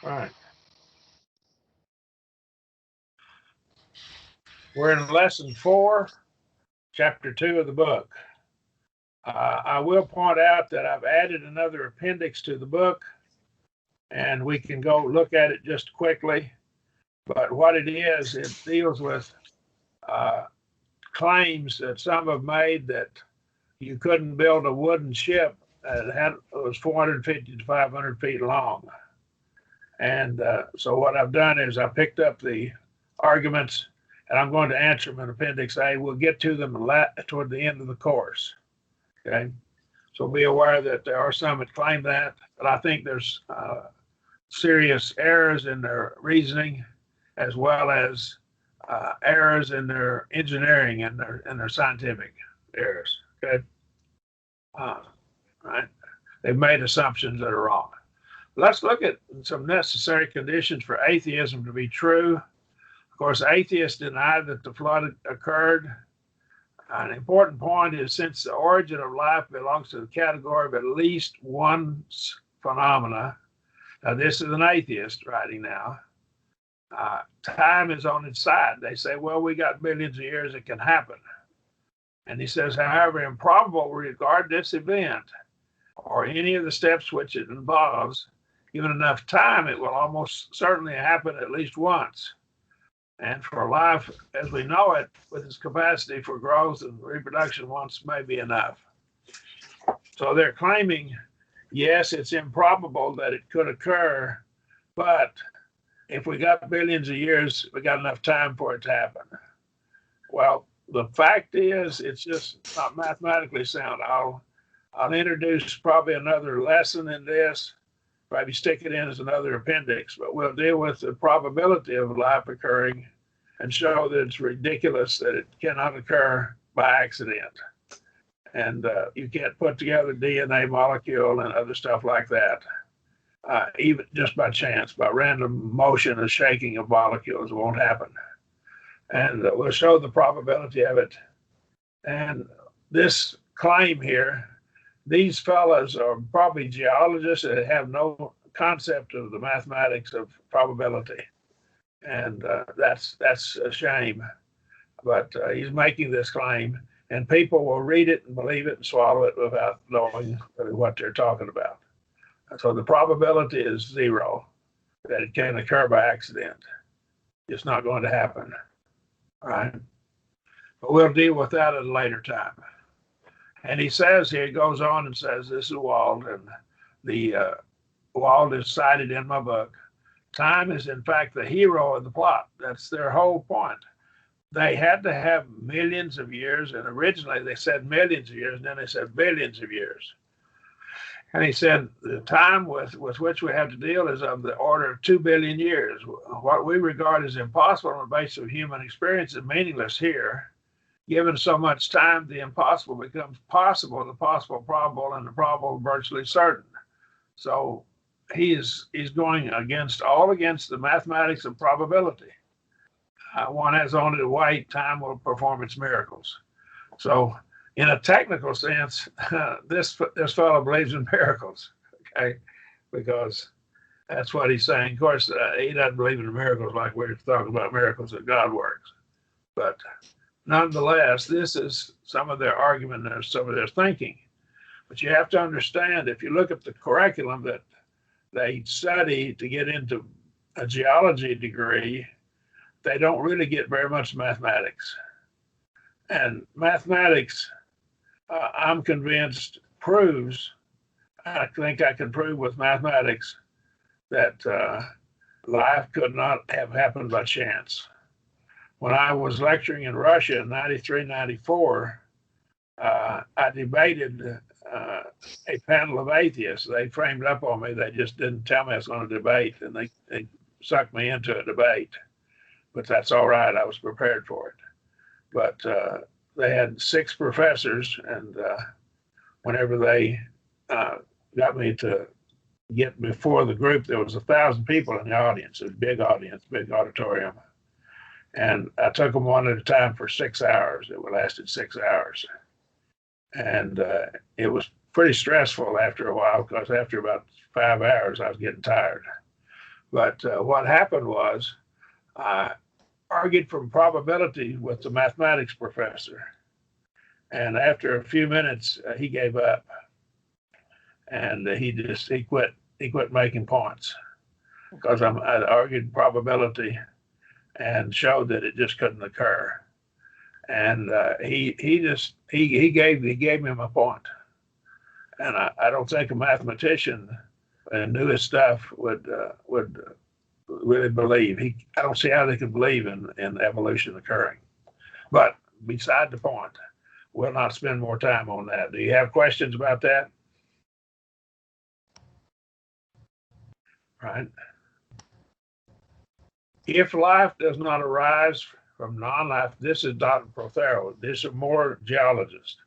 Right. We're in lesson 4, chapter 2 of the book. I will point out that I've added another appendix to the book, and we can go look at it just quickly. But what it is, it deals with claims that some have made that you couldn't build a wooden ship that was 450 to 500 feet long. And so what I've done is I picked up the arguments, and I'm going to answer them in Appendix A. We'll get to them toward the end of the course. Okay, so be aware that there are some that claim that, but I think there's serious errors in their reasoning, as well as errors in their engineering and their scientific errors. Okay, right? They've made assumptions that are wrong. Let's look at some necessary conditions for atheism to be true. Of course, atheists deny that the flood occurred. An important point is, since the origin of life belongs to the category of at least one phenomena, now this is an atheist writing now, time is on its side. They say, well, we got billions of years, it can happen. And he says, however improbable we regard this event or any of the steps which it involves, given enough time, it will almost certainly happen at least once. And for life as we know it, with its capacity for growth and reproduction, once may be enough. So they're claiming, yes, it's improbable that it could occur, but if we got billions of years, we got enough time for it to happen. Well, the fact is, it's just not mathematically sound. I'll introduce probably another lesson in this, probably stick it in as another appendix, but we'll deal with the probability of life occurring and show that it's ridiculous that it cannot occur by accident. And you can't put together DNA molecule and other stuff like that, even just by chance, by random motion and shaking of molecules. It won't happen. And we'll show the probability of it. And this claim here, these fellows are probably geologists that have no concept of the mathematics of probability. And that's a shame. But he's making this claim, and people will read it and believe it and swallow it without knowing really what they're talking about. So the probability is 0 that it can occur by accident. It's not going to happen. All right. But we'll deal with that at a later time. And he says here, he goes on and says, this is Wald, and the Wald is cited in my book. Time is, in fact, the hero of the plot. That's their whole point. They had to have millions of years, and originally they said millions of years, and then they said billions of years. And he said the time with which we have to deal is of the order of 2 billion years. What we regard as impossible on the basis of human experience is meaningless here. Given so much time, the impossible becomes possible, the possible probable, and the probable virtually certain. So he's going against the mathematics of probability. One has only to wait, time will perform its miracles. So in a technical sense, this fellow believes in miracles, okay? Because that's what he's saying. Of course, he doesn't believe in miracles like we're talking about miracles that God works. But nonetheless, this is some of their argument and some of their thinking. But you have to understand, if you look at the curriculum that they study to get into a geology degree, they don't really get very much mathematics. And mathematics, I'm convinced, proves, I think I can prove with mathematics, that life could not have happened by chance. When I was lecturing in Russia in 93, 94, I debated a panel of atheists. They framed up on me. They just didn't tell me I was going to debate, and they sucked me into a debate. But that's all right. I was prepared for it. But they had 6 professors, and whenever they got me to get before the group, there was 1,000 people in the audience, a big audience, big auditorium. And I took them one at a time for 6 hours. It lasted 6 hours. And it was pretty stressful after a while, because after about 5 hours, I was getting tired. But what happened was I argued from probability with the mathematics professor. And after a few minutes, he gave up, and he quit making points because I argued probability and showed that it just couldn't occur. And he gave me my point. And I don't think a mathematician and knew his stuff would really believe. I don't see how they could believe in evolution occurring. But beside the point, we'll not spend more time on that. Do you have questions about that? Right. If life does not arise from non-life, this is Dott and Prothero. These are more geologists.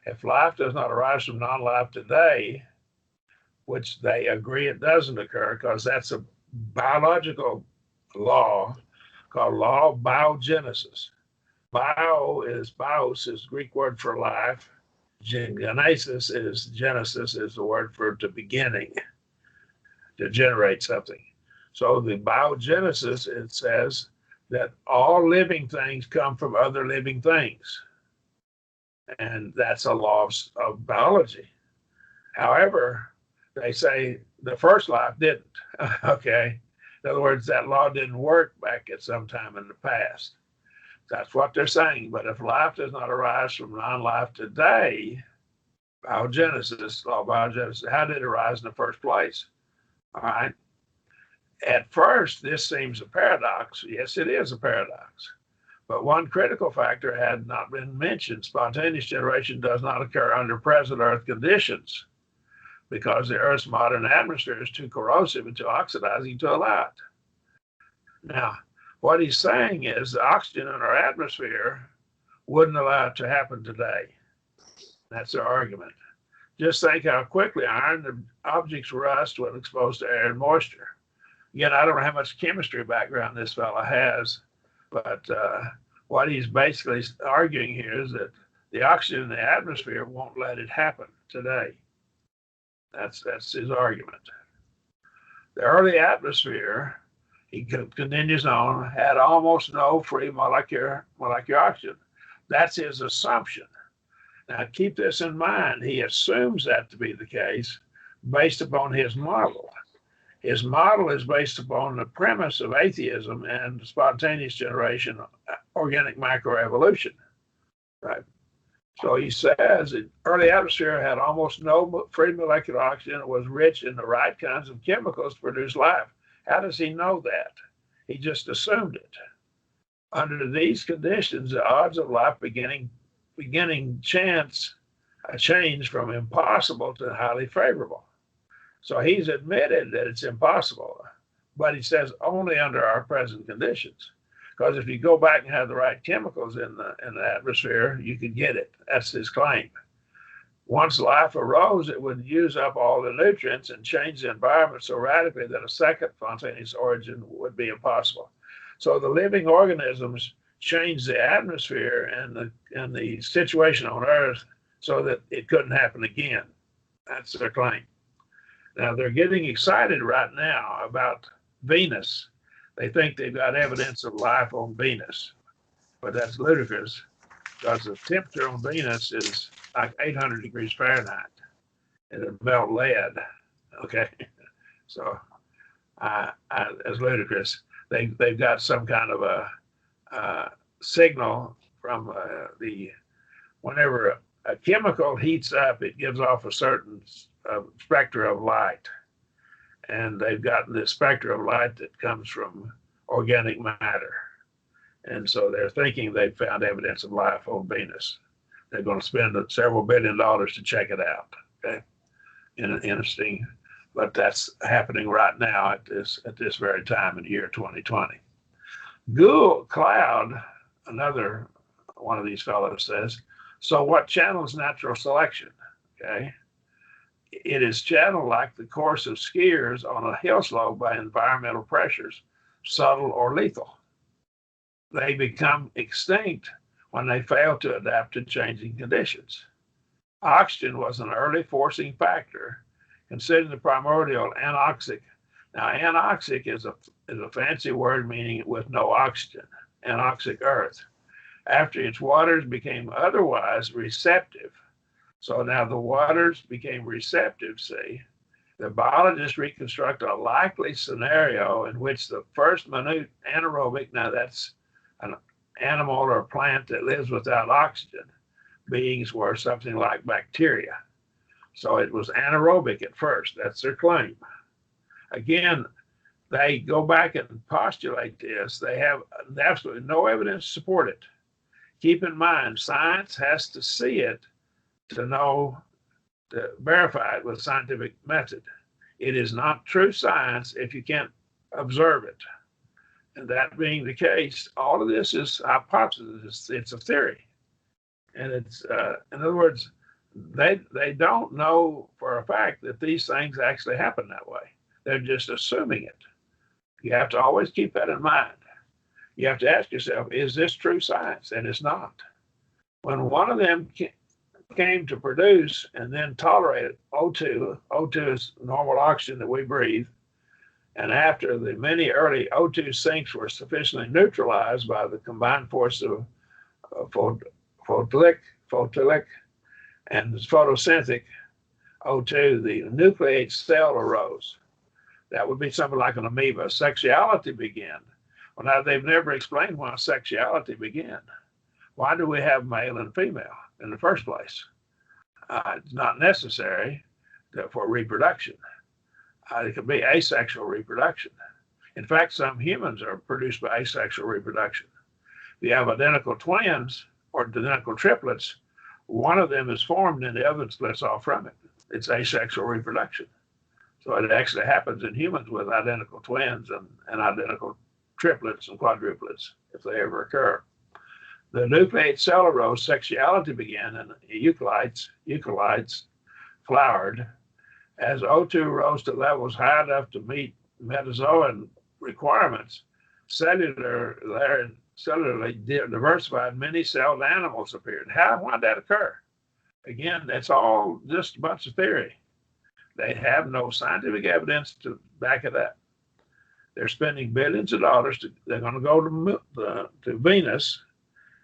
If life does not arise from non-life today, which they agree it doesn't occur because that's a biological law called law of biogenesis. Bios is Greek word for life. Genesis is the word for the beginning, to generate something. So the biogenesis, it says that all living things come from other living things. And that's a law of biology. However, they say the first life didn't. Okay. In other words, that law didn't work back at some time in the past. That's what they're saying. But if life does not arise from non-life today, biogenesis, law of biogenesis, how did it arise in the first place? All right. At first, this seems a paradox. Yes, it is a paradox. But one critical factor had not been mentioned. Spontaneous generation does not occur under present Earth conditions because the Earth's modern atmosphere is too corrosive and too oxidizing to allow it. Now, what he's saying is the oxygen in our atmosphere wouldn't allow it to happen today. That's their argument. Just think how quickly iron objects rust when exposed to air and moisture. Again, I don't know how much chemistry background this fellow has, but what he's basically arguing here is that the oxygen in the atmosphere won't let it happen today. That's his argument. The early atmosphere, he continues on, had almost no free molecular oxygen. That's his assumption. Now, keep this in mind. He assumes that to be the case based upon his model. His model is based upon the premise of atheism and spontaneous generation, organic microevolution, right? So he says the early atmosphere had almost no free molecular oxygen. It was rich in the right kinds of chemicals to produce life. How does he know that? He just assumed it. Under these conditions, the odds of life beginning chance change from impossible to highly favorable. So he's admitted that it's impossible, but he says only under our present conditions. Because if you go back and have the right chemicals in the atmosphere, you could get it. That's his claim. Once life arose, it would use up all the nutrients and change the environment so radically that a second spontaneous origin would be impossible. So the living organisms changed the atmosphere and the situation on Earth so that it couldn't happen again. That's their claim. Now, they're getting excited right now about Venus. They think they've got evidence of life on Venus, but that's ludicrous because the temperature on Venus is like 800 degrees Fahrenheit and it melt lead. Okay, so it's ludicrous. They've got some kind of a signal from whenever a chemical heats up, it gives off a certain spectra of light, and they've gotten this spectra of light that comes from organic matter, and so they're thinking they've found evidence of life on Venus. They're going to spend several $1 billion to check it out. Okay, interesting, but that's happening right now at this very time in the year 2020. Gould Cloud, another one of these fellows, says, so what channels natural selection? Okay. It is channeled like the course of skiers on a hill slope by environmental pressures, subtle or lethal. They become extinct when they fail to adapt to changing conditions. Oxygen was an early forcing factor, considering the primordial anoxic Now, anoxic is a fancy word meaning with no oxygen, anoxic earth. After its waters became otherwise receptive. So now the waters became receptive, see. The biologists reconstruct a likely scenario in which the first minute anaerobic, now that's an animal or plant that lives without oxygen, beings were something like bacteria. So it was anaerobic at first. That's their claim. Again, they go back and postulate this. They have absolutely no evidence to support it. Keep in mind, science has to see it to know, to verify it with scientific method. It is not true science if you can't observe it. And that being the case, all of this is hypothesis. It's a theory. And it's, in other words, they don't know for a fact that these things actually happen that way. They're just assuming it. You have to always keep that in mind. You have to ask yourself, is this true science? And it's not. When one of them came to produce and then tolerated O2, O2 is normal oxygen that we breathe, and after the many early O2 sinks were sufficiently neutralized by the combined force of photolytic and photosynthetic O2, the nucleate cell arose. That would be something like an amoeba. Sexuality began. Well, now they've never explained why sexuality began. Why do we have male and female in the first place? It's not necessary for reproduction. It could be asexual reproduction. In fact, some humans are produced by asexual reproduction. If you have identical twins or identical triplets, one of them is formed and the other splits off from it. It's asexual reproduction. So it actually happens in humans with identical twins and identical triplets and quadruplets, if they ever occur. The nucleate cell arose, sexuality began, and eukaryotes flowered. As O2 rose to levels high enough to meet metazoan requirements, cellularly diversified many-celled animals appeared. Why did that occur? Again, that's all just a bunch of theory. They have no scientific evidence to back it up. They're spending billions of dollars. They're going to go to Venus,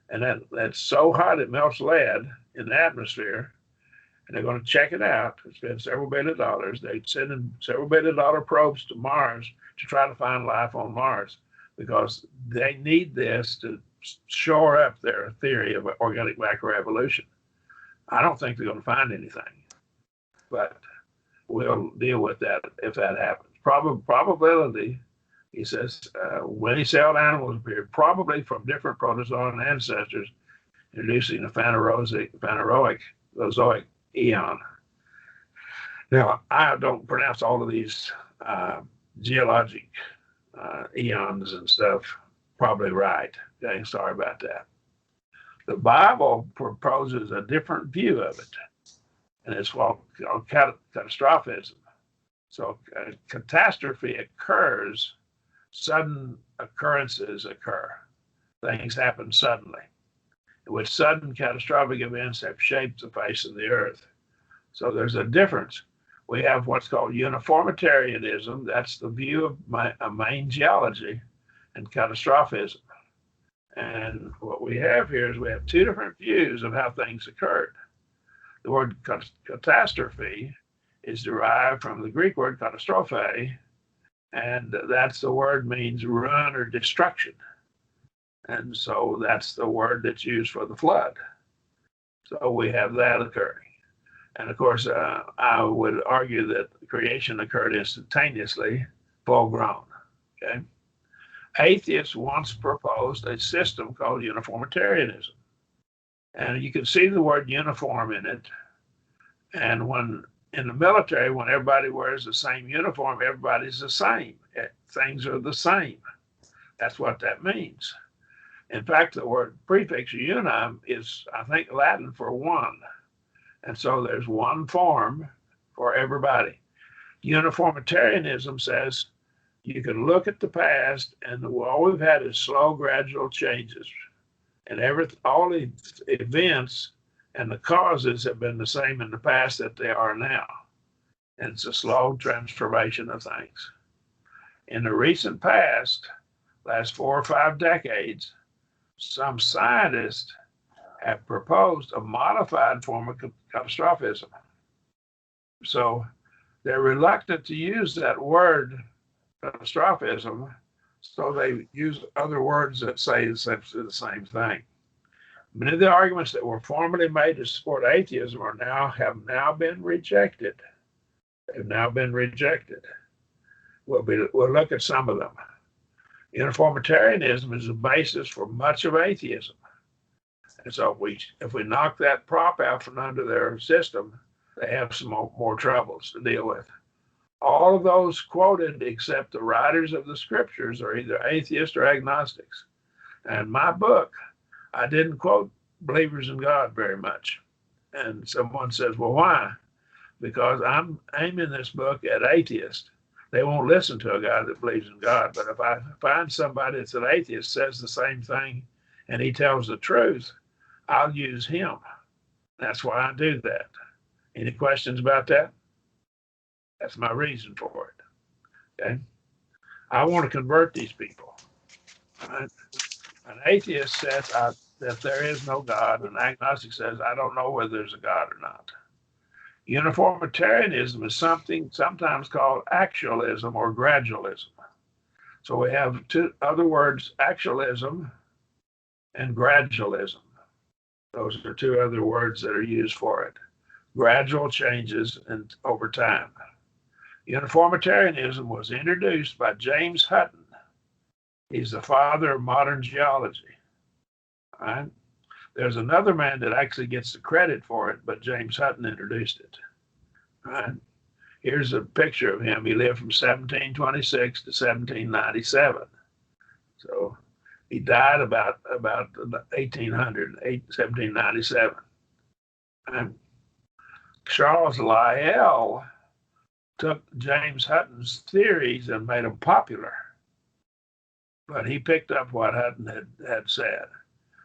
and that's so hot it melts lead in the atmosphere. And they're going to check it out. They spend several $billion. They send in several $billion probes to Mars to try to find life on Mars because they need this to shore up their theory of organic macroevolution. I don't think they're going to find anything, but we'll deal with that if that happens. Probability, he says, many-celled animals appeared probably from different protozoan ancestors, introducing a phanerozoic eon. Now, I don't pronounce all of these geologic eons and stuff probably right. Okay, sorry about that. The Bible proposes a different view of it, and it's called catastrophism. So catastrophe occurs, sudden occurrences occur. Things happen suddenly, in which sudden catastrophic events have shaped the face of the earth. So there's a difference. We have what's called uniformitarianism. That's the view of main geology, and catastrophism. And what we have here is we have two different views of how things occurred. The word catastrophe is derived from the Greek word catastrophe, and that's the word means ruin or destruction. And so that's the word that's used for the flood. So we have that occurring. And of course, I would argue that creation occurred instantaneously, full grown. Okay. Atheists once proposed a system called uniformitarianism. And you can see the word uniform in it. And when in the military, when everybody wears the same uniform, everybody's the same. Things are the same. That's what that means. In fact, the word prefix unum is, I think, Latin for one. And so there's one form for everybody. Uniformitarianism says you can look at the past and all we've had is slow, gradual changes. And all the events and the causes have been the same in the past that they are now. And it's a slow transformation of things. In the recent past, last 4 or 5 decades, some scientists have proposed a modified form of catastrophism. So they're reluctant to use that word catastrophism, so they use other words that say essentially the same thing. Many of the arguments that were formerly made to support atheism have now been rejected. They've now been rejected. We'll look at some of them. Uniformitarianism is the basis for much of atheism. And so if we knock that prop out from under their system, they have some more troubles to deal with. All of those quoted, except the writers of the scriptures, are either atheists or agnostics. And my book, I didn't quote believers in God very much. And someone says, well, why? Because I'm aiming this book at atheists. They won't listen to a guy that believes in God. But if I find somebody that's an atheist, says the same thing, and he tells the truth, I'll use him. That's why I do that. Any questions about that? That's my reason for it. Okay. I want to convert these people. Right? An atheist says that there is no God. An agnostic says, I don't know whether there's a God or not. Uniformitarianism is something sometimes called actualism or gradualism. So we have two other words, actualism and gradualism. Those are two other words that are used for it. Gradual changes and over time. Uniformitarianism was introduced by James Hutton. He's the father of modern geology. All right? There's another man that actually gets the credit for it, but James Hutton introduced it. All right? Here's a picture of him. He lived from 1726 to 1797. So he died about 1800, 1797. And Charles Lyell took James Hutton's theories and made them popular. But he picked up what Hutton had said.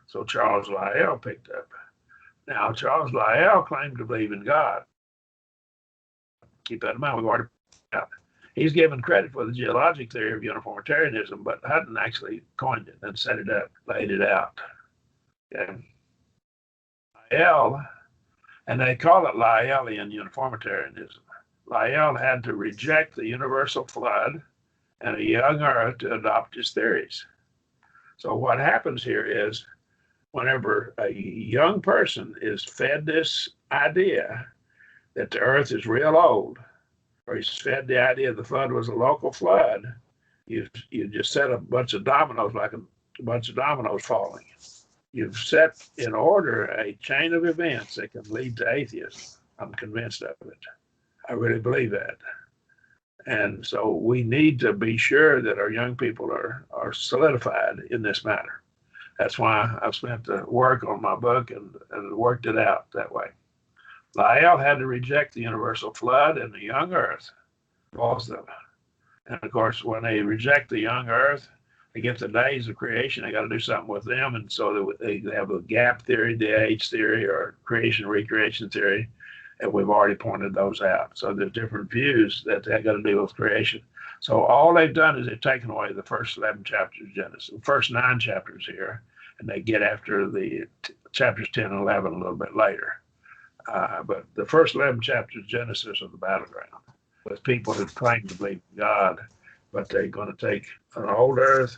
So Charles Lyell picked up. Now, Charles Lyell claimed to believe in God. Keep that in mind. We've already out. He's given credit for the geologic theory of uniformitarianism, but Hutton actually coined it and set it up, laid it out. Okay. Lyell, and they call it Lyellian uniformitarianism. Lyell had to reject the universal flood and a young earth to adopt his theories. So what happens here is whenever a young person is fed this idea that the earth is real old, or he's fed the idea the flood was a local flood, you just set a bunch of dominoes, like a bunch of dominoes falling. You've set in order a chain of events that can lead to atheism. I'm convinced of it. I really believe that. And so we need to be sure that our young people are solidified in this matter. That's why I've spent the work on my book and worked it out that way. Lyell had to reject the universal flood and the young earth, both of them. And of course, when they reject the young earth, they get the days of creation, they got to do something with them. And so they have a gap theory, the age theory, or creation, recreation theory. And we've already pointed those out. So there's different views that they got to deal with creation. So all they've done is they've taken away the first 11 chapters of Genesis, the first 9 chapters here, and they get after the chapters 10 and 11 a little bit later. But the first 11 chapters of Genesis are the battleground with people who claim to believe in God, but they're going to take an old earth,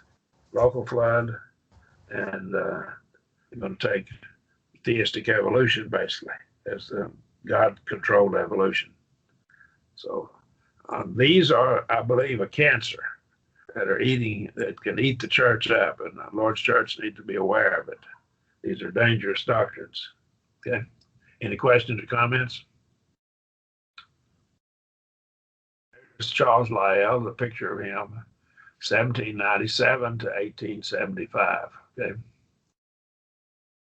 local flood, and they're going to take theistic evolution, basically, as the God-controlled evolution. So these are, I believe, a cancer that can eat the church up, and the Lord's church need to be aware of it. These are dangerous doctrines. Okay. Any questions or comments? There's Charles Lyell, the picture of him, 1797 to 1875. Okay.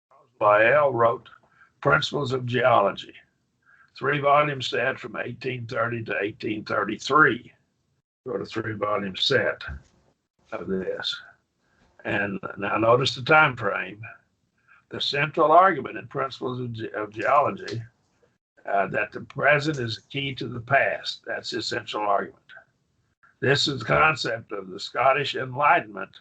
Charles Lyell wrote Principles of Geology, 3-volume set from 1830 to 1833. Wrote a 3-volume set of this. And now notice the time frame. The central argument in Principles of Geology, that the present is the key to the past. That's the essential argument. This is the concept of the Scottish Enlightenment,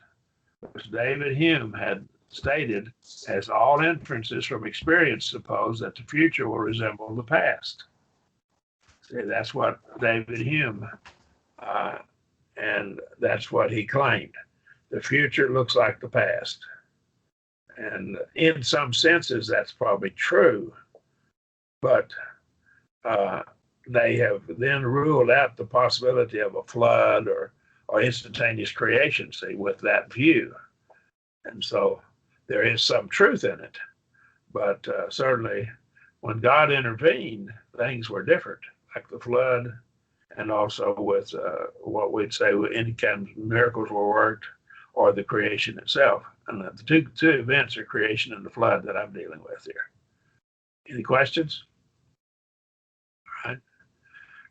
which David Hume had stated as all inferences from experience suppose that the future will resemble the past. See, that's what David Hume, and that's what he claimed. The future looks like the past. And in some senses, that's probably true, but they have then ruled out the possibility of a flood or instantaneous creation, see, with that view. And so there is some truth in it, but certainly when God intervened, things were different, like the flood, and also with what we'd say any kind of miracles were worked, or the creation itself. And the two events are creation and the flood that I'm dealing with here. Any questions? All right.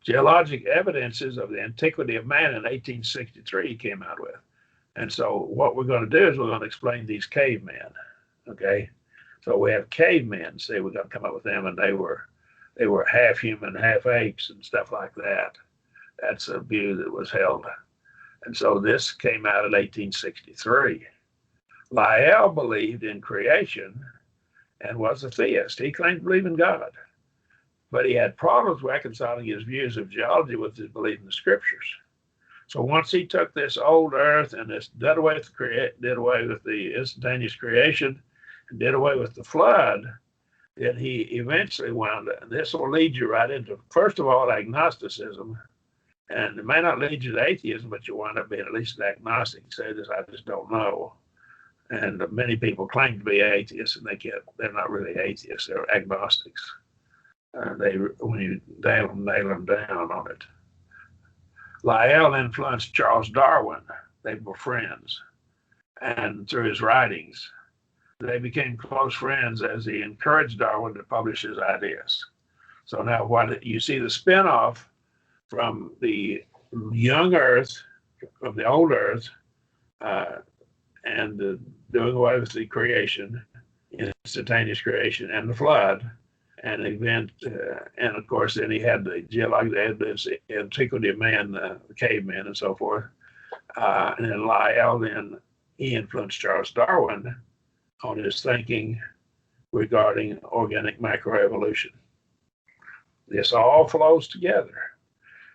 Geologic evidences of the antiquity of man in 1863 came out with. And so what we're going to do is we're going to explain these cavemen. Okay. So we have cavemen, say we're going to come up with them, and they were half human, half apes and stuff like that. That's a view that was held. And so this came out in 1863. Lyell believed in creation and was a theist. He claimed to believe in God, but he had problems reconciling his views of geology with his belief in the scriptures. So once he took this old earth and this did away with the instantaneous creation and did away with the flood, then he eventually wound up, and this will lead you right into, first of all, agnosticism. And it may not lead you to atheism, but you wind up being at least an agnostic. You say this, I just don't know. And many people claim to be atheists, and they're not really atheists, they're agnostics. When you nail them down on it. Lyell influenced Charles Darwin. They were friends. And through his writings, they became close friends as he encouraged Darwin to publish his ideas. So now what you see the spinoff from the young earth, from the old earth, and doing away with the creation, instantaneous creation, and the flood, and event, and of course, then he had the antiquity of man, the cavemen, and so forth. And then Lyell, then he influenced Charles Darwin on his thinking regarding organic macroevolution. This all flows together.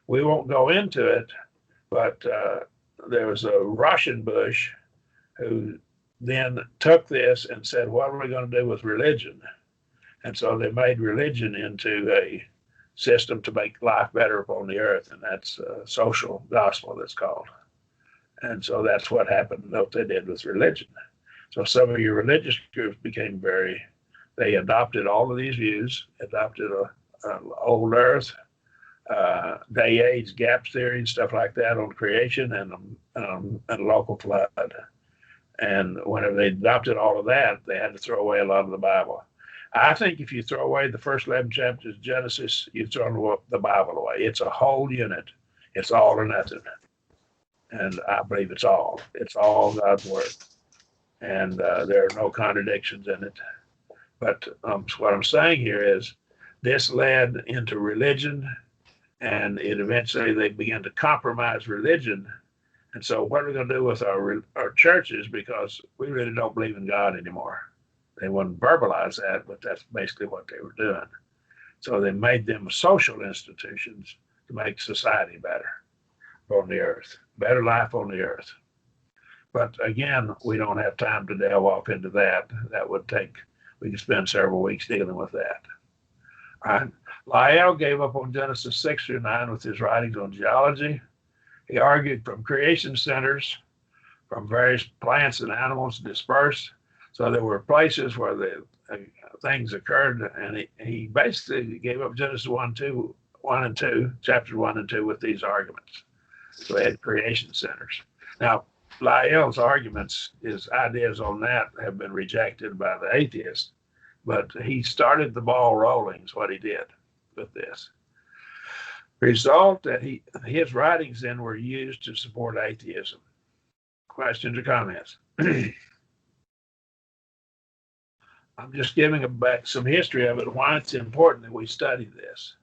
We won't go into it, but there was a Russian Bush who then took this and said, what are we going to do with religion? And so they made religion into a system to make life better upon the earth, and that's a social gospel, that's called. And so that's what happened, what they did with religion. So some of your religious groups became they adopted all of these views, adopted a old earth, day age gap theory and stuff like that on creation and a local flood. And whenever they adopted all of that, they had to throw away a lot of the Bible. I think if you throw away the first 11 chapters of Genesis, you've thrown the Bible away. It's a whole unit. It's all or nothing. And I believe it's all. It's all God's word. And there are no contradictions in it. But what I'm saying here is this led into religion, and eventually they began to compromise religion. And so what are we going to do with our churches, because we really don't believe in God anymore? They wouldn't verbalize that, but that's basically what they were doing. So they made them social institutions to make society better on the earth, better life on the earth. But again, we don't have time to delve off into that. That would we could spend several weeks dealing with that. All right. Lyell gave up on Genesis 6 through 9 with his writings on geology. He argued from creation centers, from various plants and animals dispersed. So there were places where the things occurred, and he basically gave up Genesis 1 and 2, chapters 1 and 2 with these arguments. So he had creation centers. Now, Lyell's arguments, his ideas on that have been rejected by the atheists, but he started the ball rolling is what he did with this. Result that his writings then were used to support atheism. Questions or comments? I'm just giving back some history of it, why it's important that we study this.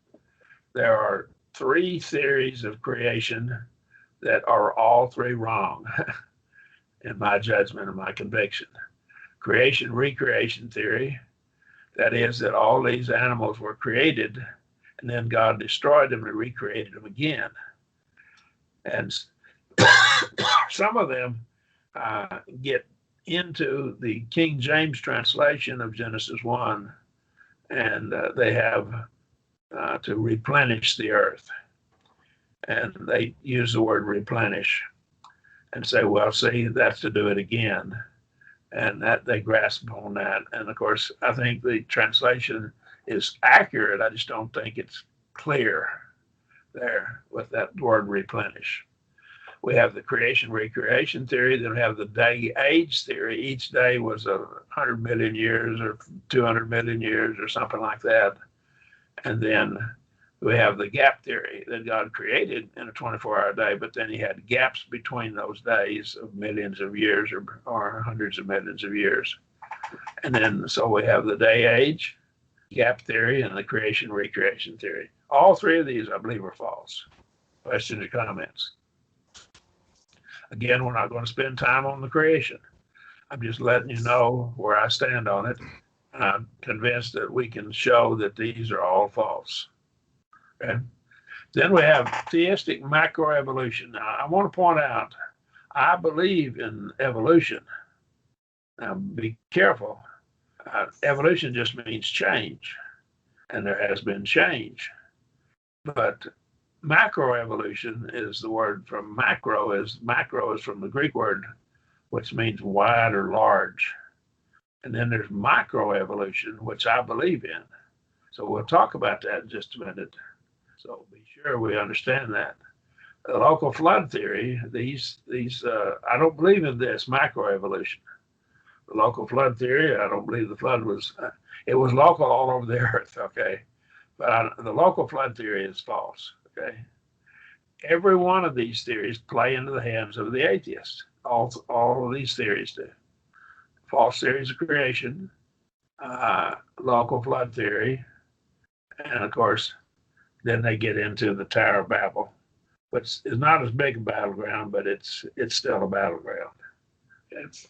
There are 3 theories of creation that are all three wrong in my judgment and my conviction. Creation, recreation theory, that is, that all these animals were created and then God destroyed them and recreated them again. And some of them get into the King James translation of Genesis 1, and they have to replenish the earth. And they use the word replenish and say, well, see, that's to do it again. And that they grasp on that. And of course, I think the translation is accurate. I just don't think it's clear there with that word replenish. We have the creation recreation theory. Then we have the day age theory. Each day was 100 million years or 200 million years or something like that. And then we have the gap theory that God created in a 24-hour day, but then he had gaps between those days of millions of years or hundreds of millions of years. And then so we have the day age, gap theory, and the creation recreation theory. All three of these, I believe, are false. Questions or comments? Again, we're not going to spend time on the creation. I'm just letting you know where I stand on it. I'm convinced that we can show that these are all false. Okay. Then we have theistic macroevolution. Now, I want to point out, I believe in evolution. Now, be careful. Evolution just means change, and there has been change. But macroevolution is the word from macro is from the Greek word, which means wide or large. And then there's microevolution, which I believe in. So we'll talk about that in just a minute. So be sure we understand that. The local flood theory, I don't believe in this macroevolution. The local flood theory, I don't believe the flood was, it was local all over the earth, okay? But the local flood theory is false, okay? Every one of these theories play into the hands of the atheists. All of these theories do. False theories of creation, local flood theory, and of course, then they get into the Tower of Babel, which is not as big a battleground, but it's still a battleground. It's,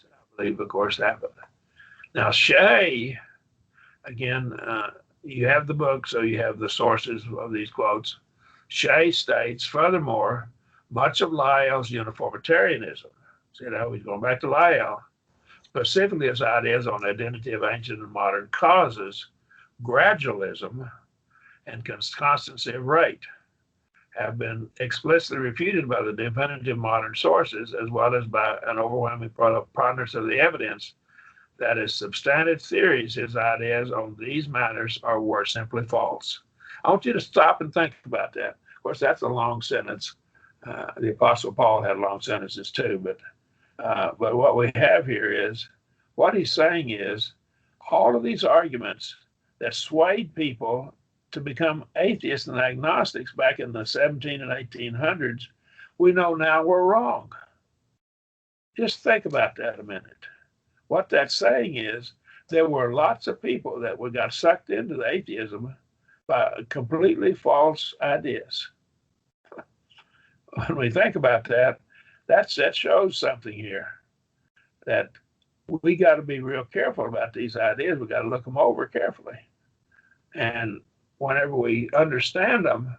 I believe, of course, happened. Now, Shea, again, you have the book, so you have the sources of these quotes. Shea states, furthermore, much of Lyell's uniformitarianism, see how he's going back to Lyell, specifically his ideas on identity of ancient and modern causes, gradualism, and constancy of rate, have been explicitly refuted by the definitive modern sources, as well as by an overwhelming preponderance of the evidence that his substantive theories, his ideas on these matters were simply false. I want you to stop and think about that. Of course, that's a long sentence. The Apostle Paul had long sentences too, but what we have here is, what he's saying is, all of these arguments that swayed people to become atheists and agnostics back in the 17 and 1800s, we know now were wrong. Just think about that a minute. What that's saying is there were lots of people that got sucked into the atheism by completely false ideas. When we think about that, that shows something here, that we got to be real careful about these ideas. We got to look them over carefully. And whenever we understand them,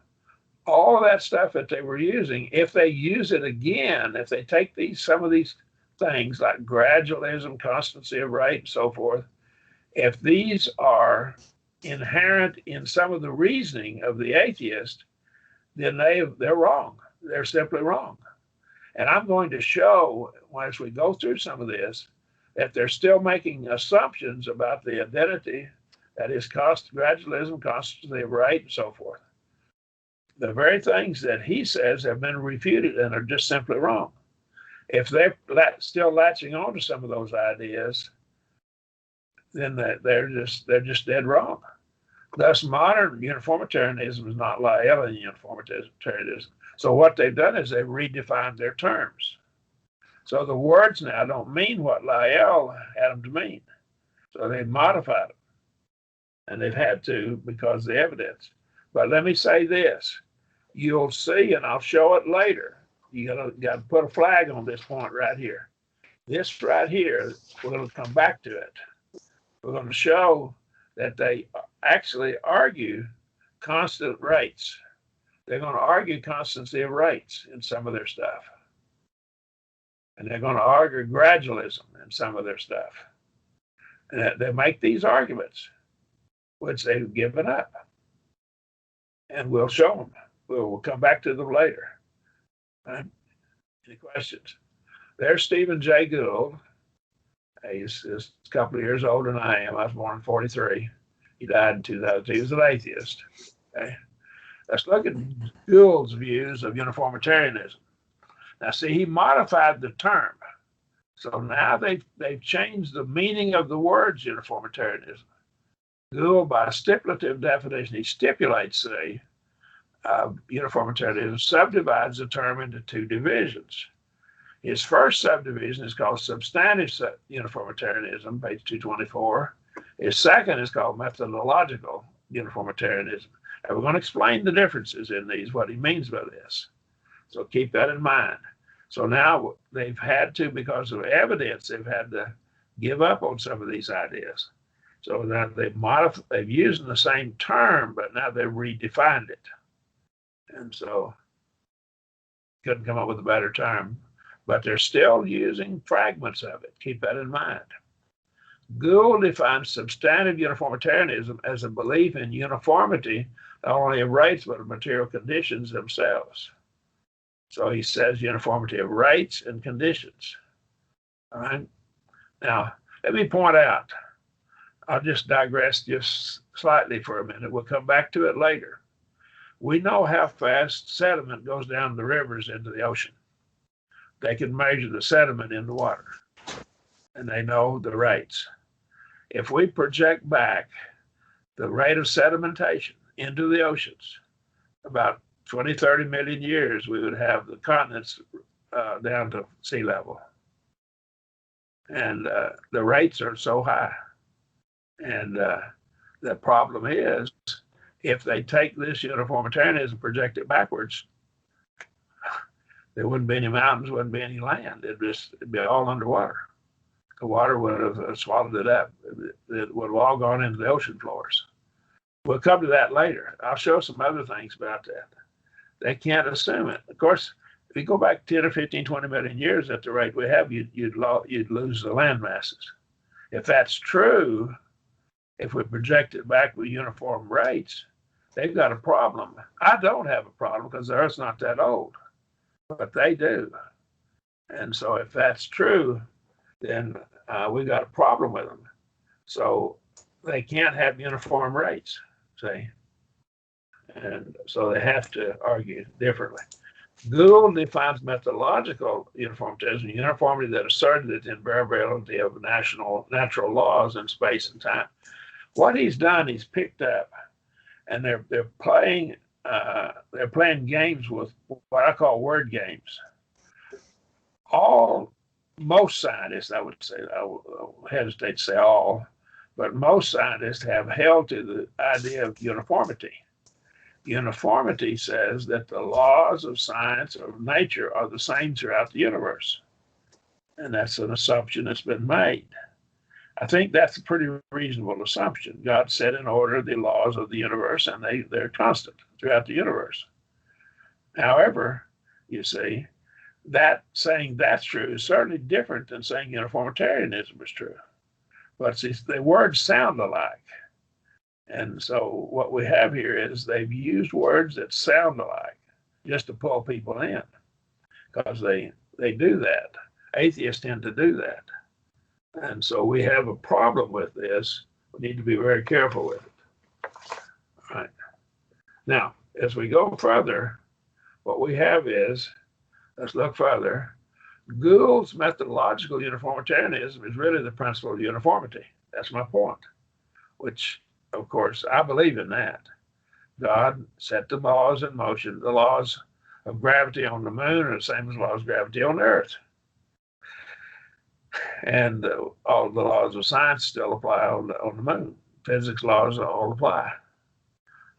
all of that stuff that they were using, if they use it again, if they take some of these things like gradualism, constancy of rate, and so forth, if these are inherent in some of the reasoning of the atheist, then they're wrong. They're simply wrong. And I'm going to show, as we go through some of this, that they're still making assumptions about the identity, that is gradualism, constancy of rate, and so forth. The very things that he says have been refuted and are just simply wrong. If they're still latching on to some of those ideas, then they're just dead wrong. Thus, modern uniformitarianism is not Lyellian uniformitarianism. So what they've done is they've redefined their terms. So the words now don't mean what Lyell had them to mean. So they've modified them. And they've had to because of the evidence. But let me say this. You'll see, and I'll show it later, got to put a flag on this point right here. This right here, we're going to come back to it. We're going to show that they actually argue constant rates. They're going to argue constancy of rates in some of their stuff. And they're going to argue gradualism in some of their stuff. And they make these arguments, which they've given up. And we'll show them. We'll come back to them later. Right? Any questions? There's Stephen Jay Gould. He's a couple of years older than I am. I was born in 43. He died in 2002. He was an atheist. Okay? Let's look at Gould's views of uniformitarianism. Now, see, he modified the term. So now they've changed the meaning of the words uniformitarianism. Gould, by stipulative definition, he stipulates, say, uniformitarianism subdivides the term into two divisions. His first subdivision is called substantive uniformitarianism, page 224. His second is called methodological uniformitarianism. And we're going to explain the differences in these, what he means by this. So keep that in mind. So now they've had to, because of evidence, they've had to give up on some of these ideas. So now they've used the same term, but now they've redefined it. And so couldn't come up with a better term, but they're still using fragments of it. Keep that in mind. Gould defines substantive uniformitarianism as a belief in uniformity, not only of rates, but of material conditions themselves. So he says uniformity of rates and conditions. All right. Now, let me point out, I'll just digress just slightly for a minute. We'll come back to it later. We know how fast sediment goes down the rivers into the ocean. They can measure the sediment in the water, and they know the rates. If we project back the rate of sedimentation into the oceans, about 20, 30 million years, we would have the continents down to sea level. And the rates are so high. And the problem is, if they take this uniformitarianism and project it backwards, there wouldn't be any mountains, wouldn't be any land. It'd be all underwater. The water would have swallowed it up. It would have all gone into the ocean floors. We'll come to that later. I'll show some other things about that. They can't assume it. Of course, if you go back 10 or 15, 20 million years at the rate we have, you'd lose the land masses. If that's true, if we project it back with uniform rates, they've got a problem. I don't have a problem because the Earth's not that old, but they do. And so if that's true, then we got a problem with them. So they can't have uniform rates, see? And so they have to argue differently. Gould defines methodological uniformitarianism, uniformity that asserted the invariability of natural laws in space and time. What he's done, he's picked up, and they're playing games with what I call word games. Most scientists, I would say, I will hesitate to say all, but most scientists have held to the idea of uniformity. Uniformity says that the laws of science or of nature are the same throughout the universe. And that's an assumption that's been made. I think that's a pretty reasonable assumption. God set in order the laws of the universe, and they're constant throughout the universe. However, you see, that saying that's true is certainly different than saying uniformitarianism is true. But see, the words sound alike. And so what we have here is they've used words that sound alike just to pull people in, because they do that. Atheists tend to do that. And so we have a problem with this. We need to be very careful with it. All right. Now, as we go further, what we have is, let's look further. Gould's methodological uniformitarianism is really the principle of uniformity. That's my point, which, of course, I believe in that. God set the laws in motion. The laws of gravity on the moon are the same as the laws of gravity on the Earth. And all the laws of science still apply on the moon. Physics laws all apply.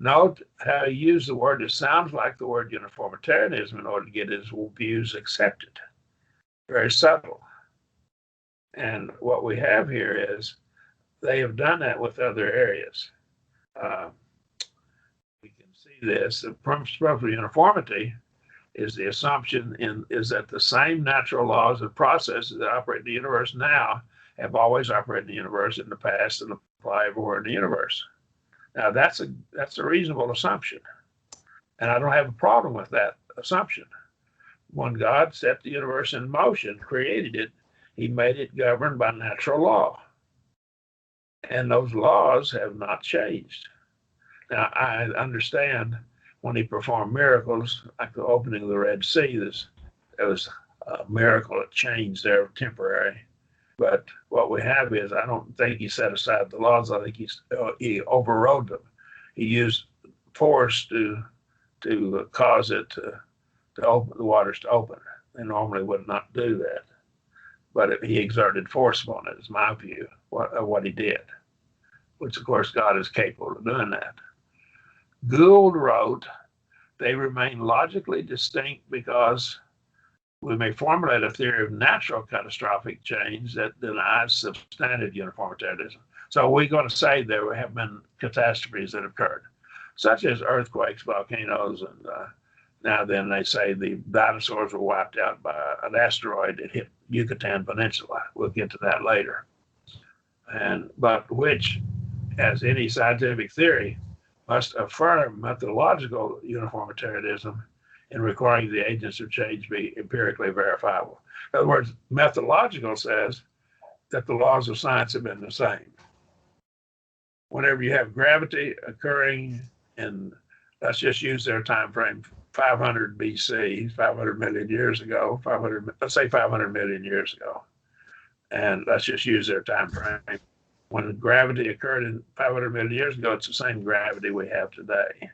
Note how he used the word that sounds like the word uniformitarianism in order to get his views accepted. Very subtle. And what we have here is they have done that with other areas. We can see this. The principle of uniformity is the assumption is that the same natural laws and processes that operate in the universe now have always operated in the universe in the past and apply everywhere in the universe. Now that's a reasonable assumption, and I don't have a problem with that assumption. When God set the universe in motion, created it, he made it governed by natural law, and those laws have not changed. Now I understand when he performed miracles like the opening of the Red Sea, there was a miracle that changed there, temporary. But what we have is, I don't think he set aside the laws. I think he overrode them. He used force to cause it to open the waters to open. They normally would not do that, but he exerted force on it. Is my view of what he did, which of course God is capable of doing that. Gould wrote, "They remain logically distinct because we may formulate a theory of natural catastrophic change that denies substantive uniformitarianism." So we're going to say there have been catastrophes that occurred, such as earthquakes, volcanoes, and now then they say the dinosaurs were wiped out by an asteroid that hit Yucatan Peninsula. We'll get to that later. But which, as any scientific theory, must affirm methodological uniformitarianism in requiring the agents of change be empirically verifiable. In other words, methodological says that the laws of science have been the same. Whenever you have gravity occurring in, let's just use their time frame, 500 BC, 500 million years ago, let's say 500 million years ago, and let's just use their time frame. When gravity occurred in 500 million years ago, it's the same gravity we have today,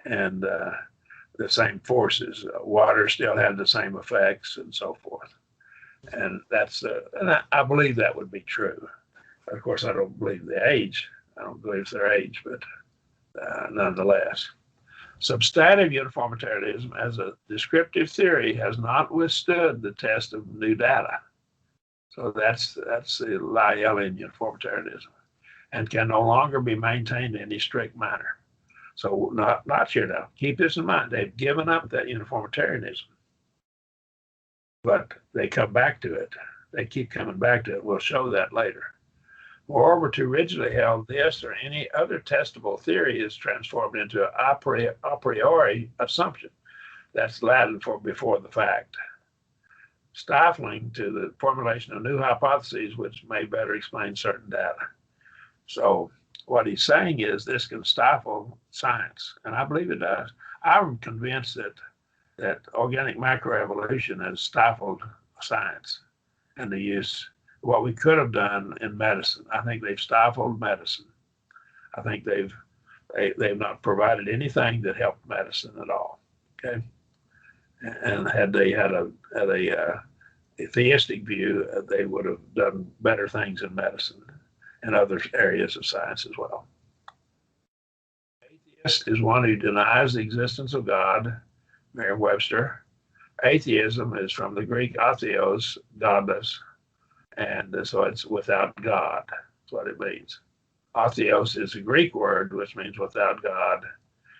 and the same forces. Water still had the same effects, and so forth. And and I believe that would be true. Of course, I don't believe the age. I don't believe it's their age, but nonetheless. Substantive uniformitarianism as a descriptive theory has not withstood the test of new data. So that's the Lyellian uniformitarianism, and can no longer be maintained in any strict manner. So not here now. Keep this in mind. They've given up that uniformitarianism, but they come back to it. They keep coming back to it. We'll show that later. Moreover, to rigidly held this or any other testable theory is transformed into an a priori assumption. That's Latin for before the fact, stifling to the formulation of new hypotheses which may better explain certain data. So what he's saying is this can stifle science, and I believe it does. I'm convinced that organic macroevolution has stifled science and the use what we could have done in medicine. I think they've stifled medicine. I think they've not provided anything that helped medicine at all. Okay, and had they had a theistic view, they would have done better things in medicine and other areas of science as well. Atheist is one who denies the existence of God, Merriam-Webster. Atheism is from the Greek atheos, godless, and so it's without God. That's what it means. Atheos is a Greek word which means without God.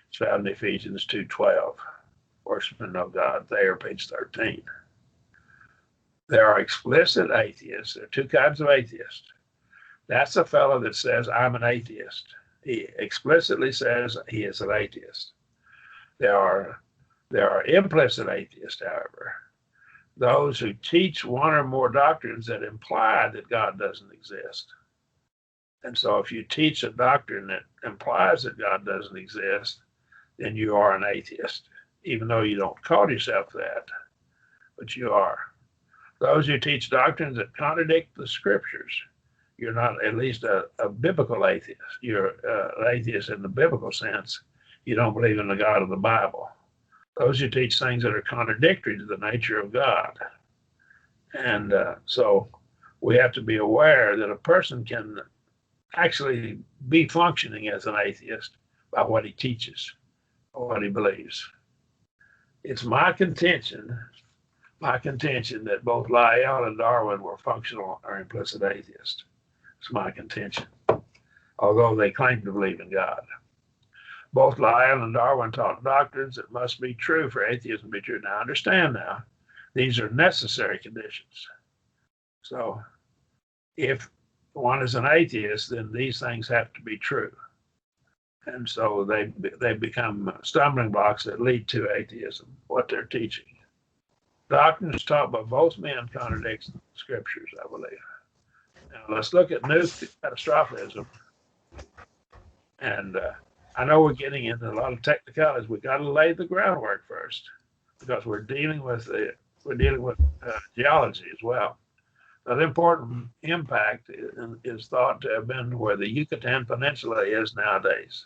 It's found in Ephesians 2:12. Worshiping of God there, page 13. There are explicit atheists. There are two kinds of atheists. That's a fellow that says, I'm an atheist. He explicitly says he is an atheist. There are implicit atheists, however, those who teach one or more doctrines that imply that God doesn't exist. And so if you teach a doctrine that implies that God doesn't exist, then you are an atheist, even though you don't call yourself that, but you are. Those who teach doctrines that contradict the scriptures, you're not at least a biblical atheist. You're an atheist in the biblical sense. You don't believe in the God of the Bible. Those who teach things that are contradictory to the nature of God. And so we have to be aware that a person can actually be functioning as an atheist, by what he teaches or what he believes. It's my contention that both Lyell and Darwin were functional or implicit atheists. It's my contention, although they claim to believe in God. Both Lyell and Darwin taught doctrines that must be true for atheism to be true. Now, understand now, these are necessary conditions. So if one is an atheist, then these things have to be true. And so they become stumbling blocks that lead to atheism, what they're teaching. Doctrines taught by both men contradicts the scriptures, I believe. Now let's look at new catastrophism. And I know we're getting into a lot of technicalities. We got to lay the groundwork first, because we're dealing with geology as well. An important impact is thought to have been where the Yucatan Peninsula is nowadays.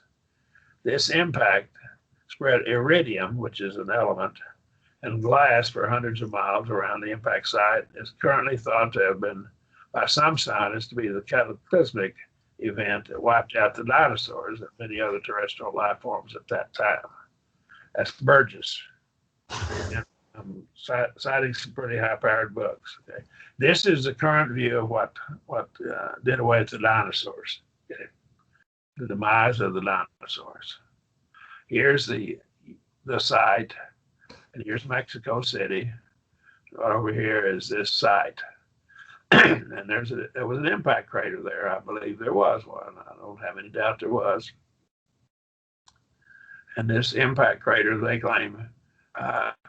This impact spread iridium, which is an element, and glass for hundreds of miles around the impact site. Is currently thought to have been, by some scientists, to be the cataclysmic event that wiped out the dinosaurs and many other terrestrial life forms at that time. That's Burgess. And I'm citing some pretty high-powered books. Okay, this is the current view of what did away with the dinosaurs. Okay, the demise of the dinosaurs. Here's the site, and here's Mexico City. Right over here is this site. And there was an impact crater there. I believe there was one. I don't have any doubt there was. And this impact crater, they claim,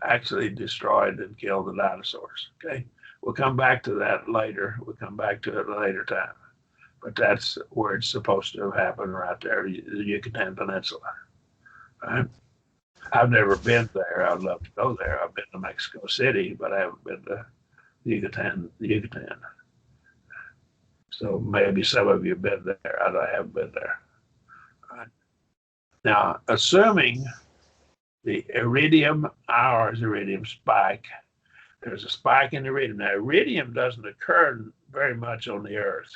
actually destroyed and killed the dinosaurs. Okay, we'll come back to that later. We'll come back to it at a later time. But that's where it's supposed to have happened, right there, the Yucatan Peninsula. Right? I've never been there. I'd love to go there. I've been to Mexico City, but I haven't been to the Yucatan. So maybe some of you have been there. I haven't been there. Right. Now, assuming the iridium spike, there's a spike in iridium. Now, iridium doesn't occur very much on the Earth,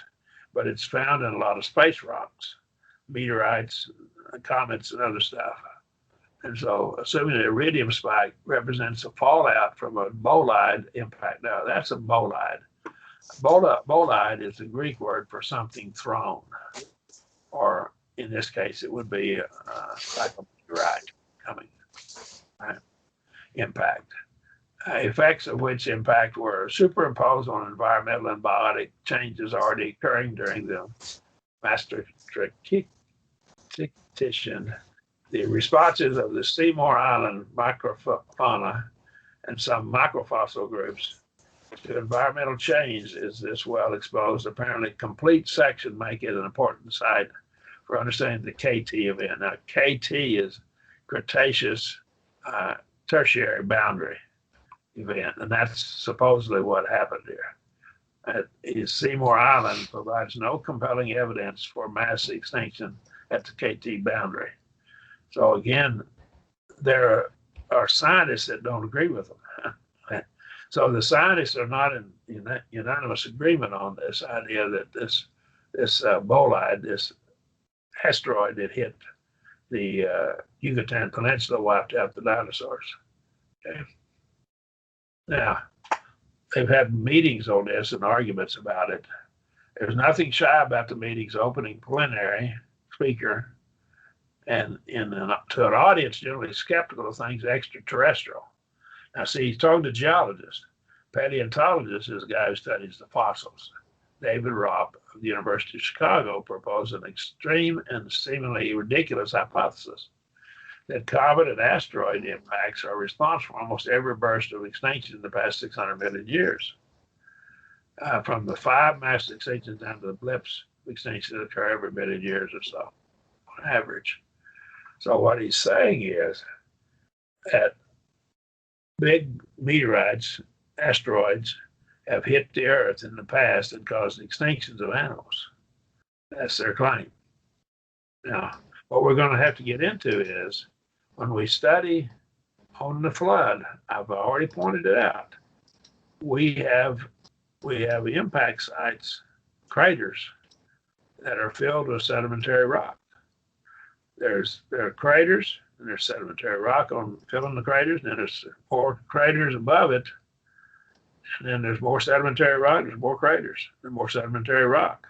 but it's found in a lot of space rocks, meteorites, comets, and other stuff. And so, assuming the iridium spike represents a fallout from a bolide impact. Now, that's a bolide. Bolide is the Greek word for something thrown, or in this case, it would be like a meteorite coming. Right? Impact. Effects of which impact were superimposed on environmental and biotic changes already occurring during the Maastrichtian. The responses of the Seymour Island microfauna and some microfossil groups to environmental change is this well exposed, apparently complete section make it an important site for understanding the KT event. Now, KT is Cretaceous Tertiary Boundary event, and that's supposedly what happened here. Seymour Island provides no compelling evidence for mass extinction at the KT boundary. So again, there are scientists that don't agree with them. So the scientists are not in unanimous agreement on this idea that this bolide, this asteroid that hit the Yucatan Peninsula, wiped out the dinosaurs. Okay. Now, they've had meetings on this and arguments about it. There's nothing shy about the meetings opening plenary speaker and to an audience generally skeptical of things extraterrestrial. Now, see, he's talking to geologists. Paleontologist is a guy who studies the fossils. David Ropp of the University of Chicago proposed an extreme and seemingly ridiculous hypothesis that comet and asteroid impacts are responsible for almost every burst of extinction in the past 600 million years. From the 5 mass extinctions down to the blips of extinction that occur every million years or so, on average. So what he's saying is that big meteorites, asteroids, have hit the Earth in the past and caused extinctions of animals. That's their claim. Now, what we're going to have to get into is when we study on the flood, I've already pointed it out, we have impact sites, craters, that are filled with sedimentary rock. There are craters, and there's sedimentary rock filling the craters, and then there's more craters above it, and then there's more sedimentary rock, there's more craters, and more sedimentary rock.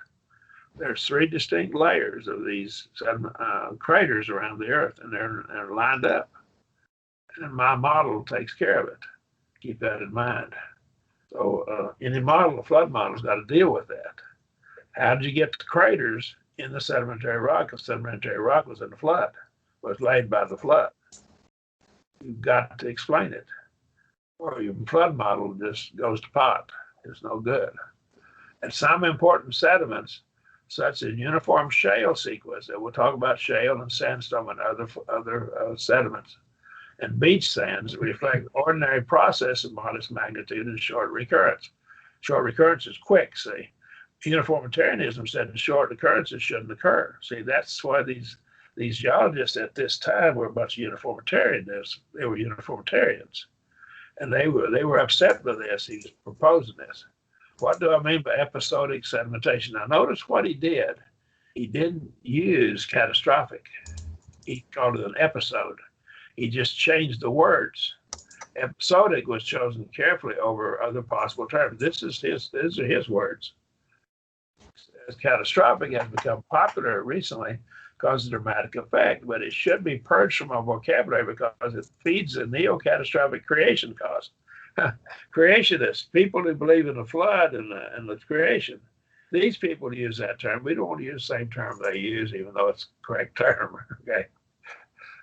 There's three distinct layers of these craters around the Earth, and they're lined up. And my model takes care of it. Keep that in mind. So any model, a flood model's got to deal with that. How did you get the craters in the sedimentary rock? The sedimentary rock was in the flood, was laid by the flood. You've got to explain it, or your flood model just goes to pot. It's no good. And some important sediments, such as uniform shale sequence, and we'll talk about shale and sandstone and other sediments, and beach sands reflect ordinary process of modest magnitude and short recurrence. Short recurrence is quick, see. Uniformitarianism said the short occurrences shouldn't occur. See, that's why these geologists at this time were a bunch of uniformitarians. They were uniformitarians. And they were upset with this. He was proposing this. What do I mean by episodic sedimentation? Now, notice what he did. He didn't use catastrophic. He called it an episode. He just changed the words. Episodic was chosen carefully over other possible terms. These are his words. Catastrophic has become popular recently because of dramatic effect, but it should be purged from our vocabulary because it feeds the neo-catastrophic creation cause. Creationists, people who believe in the flood and the creation, these people use that term. We don't want to use the same term they use, even though it's the correct term. Okay,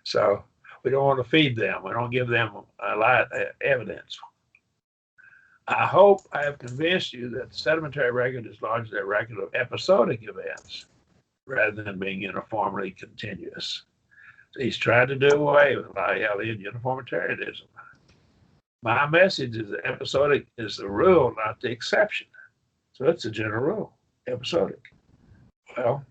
so we don't want to feed them. We don't give them a lot of evidence. I hope I have convinced you that the sedimentary record is largely a record of episodic events rather than being uniformly continuous. So he's tried to do away with Lyellian uniformitarianism. My message is that episodic is the rule, not the exception. So it's a general rule, episodic. Well,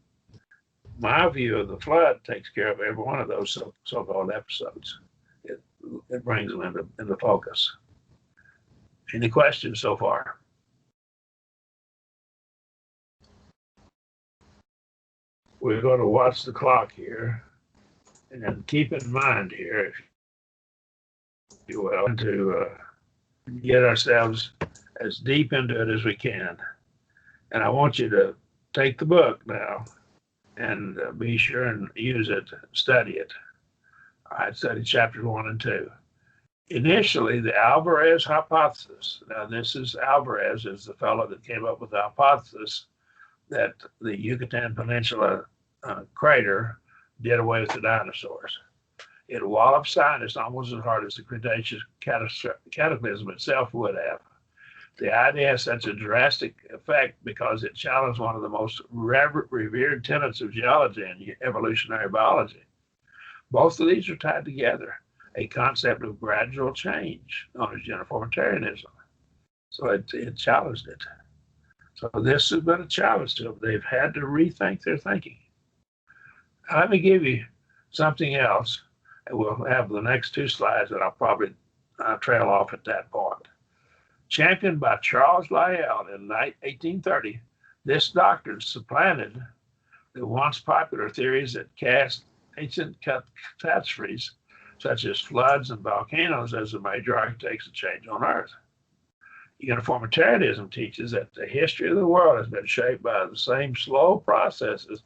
my view of the flood takes care of every one of those so-called episodes. It brings them into focus. Any questions so far? We're going to watch the clock here and keep in mind here, if you will, to get ourselves as deep into it as we can. And I want you to take the book now and be sure and use it, study it. All right, study chapters 1 and 2. Initially, the Alvarez hypothesis. Now, this is Alvarez, is the fellow that came up with the hypothesis that the Yucatan Peninsula crater did away with the dinosaurs. It walloped scientists almost as hard as the Cretaceous cataclysm itself would have. The idea has such a drastic effect because it challenged one of the most revered tenets of geology and evolutionary biology. Both of these are tied together. A concept of gradual change known as uniformitarianism. So it challenged it. So this has been a challenge to them. They've had to rethink their thinking. Now, let me give you something else, and we'll have the next two slides that I'll probably trail off at that point. Championed by Charles Lyell in 1830, this doctrine supplanted the once popular theories that cast ancient catastrophes such as floods and volcanoes as the major architects of change on Earth. Uniformitarianism teaches that the history of the world has been shaped by the same slow processes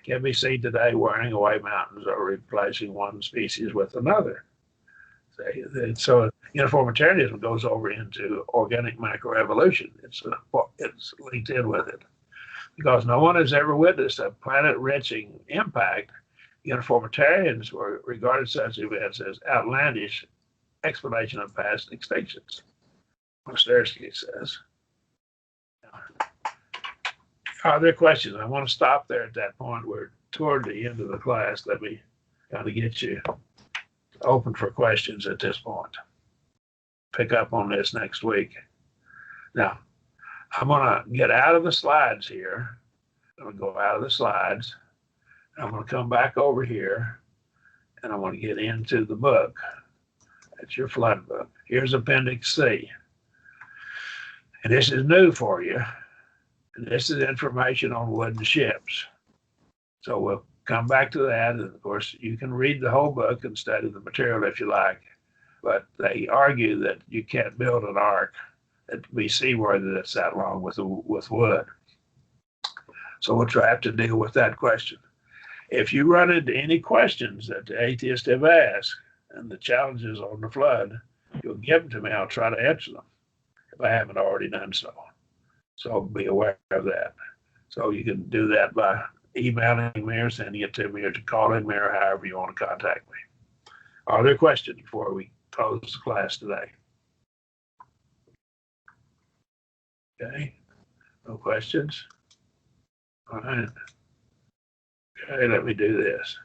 can be seen today wearing away mountains or replacing one species with another. So uniformitarianism goes over into organic microevolution. It's linked in with it. Because no one has ever witnessed a planet-wrenching impact, uniformitarians were regarded such events as outlandish explanation of past extinctions. Ostersky says. Are there questions? I want to stop there at that point. We're toward the end of the class. Let me kind of get you open for questions at this point. Pick up on this next week. Now, I'm going to get out of the slides here. I'm going to go out of the slides. I'm going to come back over here, and I'm going to get into the book. That's your flood book. Here's Appendix C. And this is new for you. And this is information on wooden ships. So we'll come back to that. And of course, you can read the whole book and study the material if you like. But they argue that you can't build an ark that be seaworthy that's that long with wood. So we'll try to deal with that question. If you run into any questions that the atheists have asked and the challenges on the flood, you'll give them to me. I'll try to answer them if I haven't already done so. So be aware of that. So you can do that by emailing me or sending it to me or to calling me or however you want to contact me. Are there questions before we close the class today? Okay, no questions. All right. Okay, let me do this.